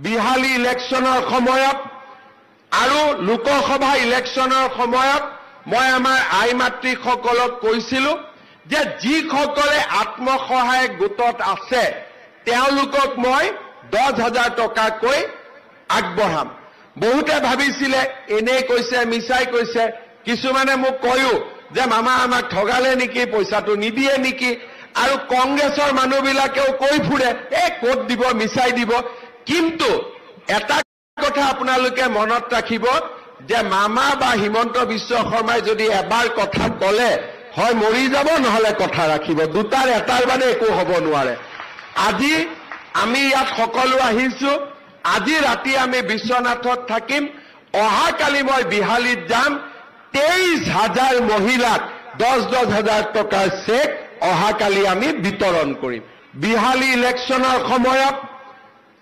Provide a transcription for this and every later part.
বিহালী ইলেকশ্যনৰ সময়ত আৰু লোকসভা ইলেকশ্যনৰ সময়ত মই আমাৰ আই মাতৃসকলক কৈছিলো যে যিসকলে আত্মসহায়ক গোটত আছে তেওঁলোকক মই 10,000 টকাকৈ আগবঢ়াম। বহুতে ভাবিছিলে এনে কৈছে মিছাই কৈছে, কিছুমানে মোক কয়ও যে মামা আমাক ঠগালে নেকি, পইচাটো নিদিয়ে নেকি, আৰু কংগ্ৰেছৰ মানুহবিলাকেও কৈ ফুৰে ক'ত দিব, মিছাই দিব। কিন্তু এটা কথা আপোনালোকে মনত ৰাখিব যে মামা বা হিমন্ত বিশ্ব শৰ্মাই যদি এবাৰ কথা ক'লে হয় মৰি যাব, নহলে কথা ৰাখিব, দুটাৰ এটাৰ মানে একো হ'ব নোৱাৰে। আজি আমি ইয়াত সকলো আহিছো, আজি ৰাতি আমি বিশ্বনাথত থাকিম, অহাকালি মই বিহালীত যাম, 23,000 মহিলাক 10,000 টকাৰ চেক অহাকালি আমি বিতৰণ কৰিম। বিহালী ইলেকশ্যনৰ সময়ত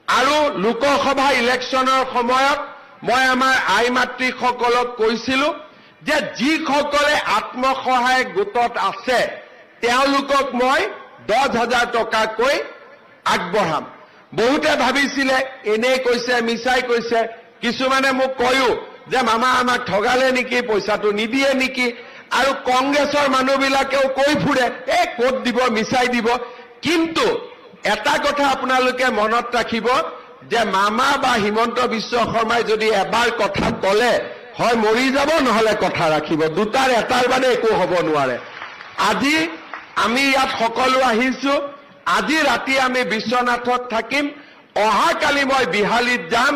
আৰু লোকসভা ইলেকশ্যনৰ সময়ত মই আমাৰ আই মাতৃসকলক কৈছিলো যে যিসকলে আত্মসহায়ক গোটত আছে তেওঁলোকক মই 10,000 টকাকৈ আগবঢ়াম। বহুতে ভাবিছিলে এনে কৈছে মিছাই কৈছে, কিছুমানে মোক কয়ও যে মামা আমাক ঠগালে নেকি, পইচাটো নিদিয়ে নেকি, আৰু কংগ্ৰেছৰ মানুহবিলাকেও কৈ ফুৰে ক'ত দিব, মিছাই দিব। কিন্তু এটা কথা আপোনালোকে মনত ৰাখিব যে মামা বা হিমন্ত বিশ্ব শৰ্মাই যদি এবাৰ কথা ক'লে হয় মৰি যাব, নহলে কথা ৰাখিব, দুটাৰ এটাৰ মানে একো হ'ব নোৱাৰে। আজি আমি ইয়াত সকলো আহিছো, আজি ৰাতি আমি বিশ্বনাথত থাকিম, অহাকালি মই বিহালীত যাম,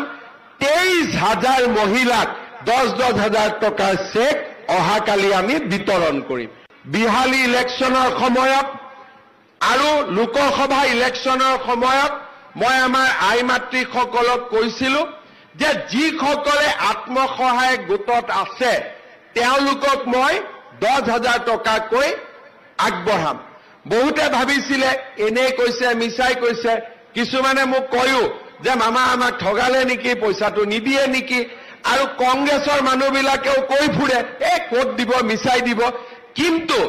23,000 মহিলাক 10,000 টকাৰ চেক অহাকালি আমি বিতৰণ কৰিম। বিহালী ইলেকশ্যনৰ সময়ত আৰু লোকসভা ইলেকশ্যনৰ সময়ত মই আমাৰ আই মাতৃসকলক কৈছিলো যে যিসকলে আত্মসহায়ক গোটত আছে তেওঁলোকক মই 10,000 টকাকৈ আগবঢ়াম। বহুতে ভাবিছিলে এনে কৈছে মিছাই কৈছে, কিছুমানে মোক কয়ও যে মামা আমাক ঠগালে নেকি, পইচাটো নিদিয়ে নেকি, আৰু কংগ্ৰেছৰ মানুহবিলাকেও কৈ ফুৰে ক'ত দিব, মিছাই দিব। কিন্তু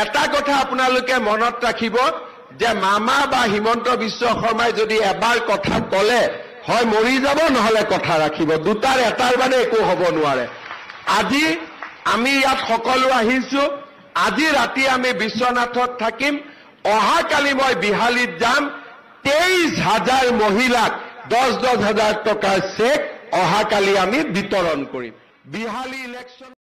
এটা কথা আপোনালোকে মনত ৰাখিব যে মামা বা হিমন্ত বিশ্ব শৰ্মাই যদি এবাৰ কথা ক'লে হয় মৰি যাব, নহলে কথা ৰাখিব, দুটাৰ এটাৰ মানে একো হ'ব নোৱাৰে। আজি আমি ইয়াত সকলো আহিছো, আজি ৰাতি আমি বিশ্বনাথত থাকিম, অহাকালি মই বিহালীত যাম, 23,000 মহিলাক 10,000 টকাৰ চেক অহাকালি আমি বিতৰণ কৰিম। বিহালী ইলেকশ্যন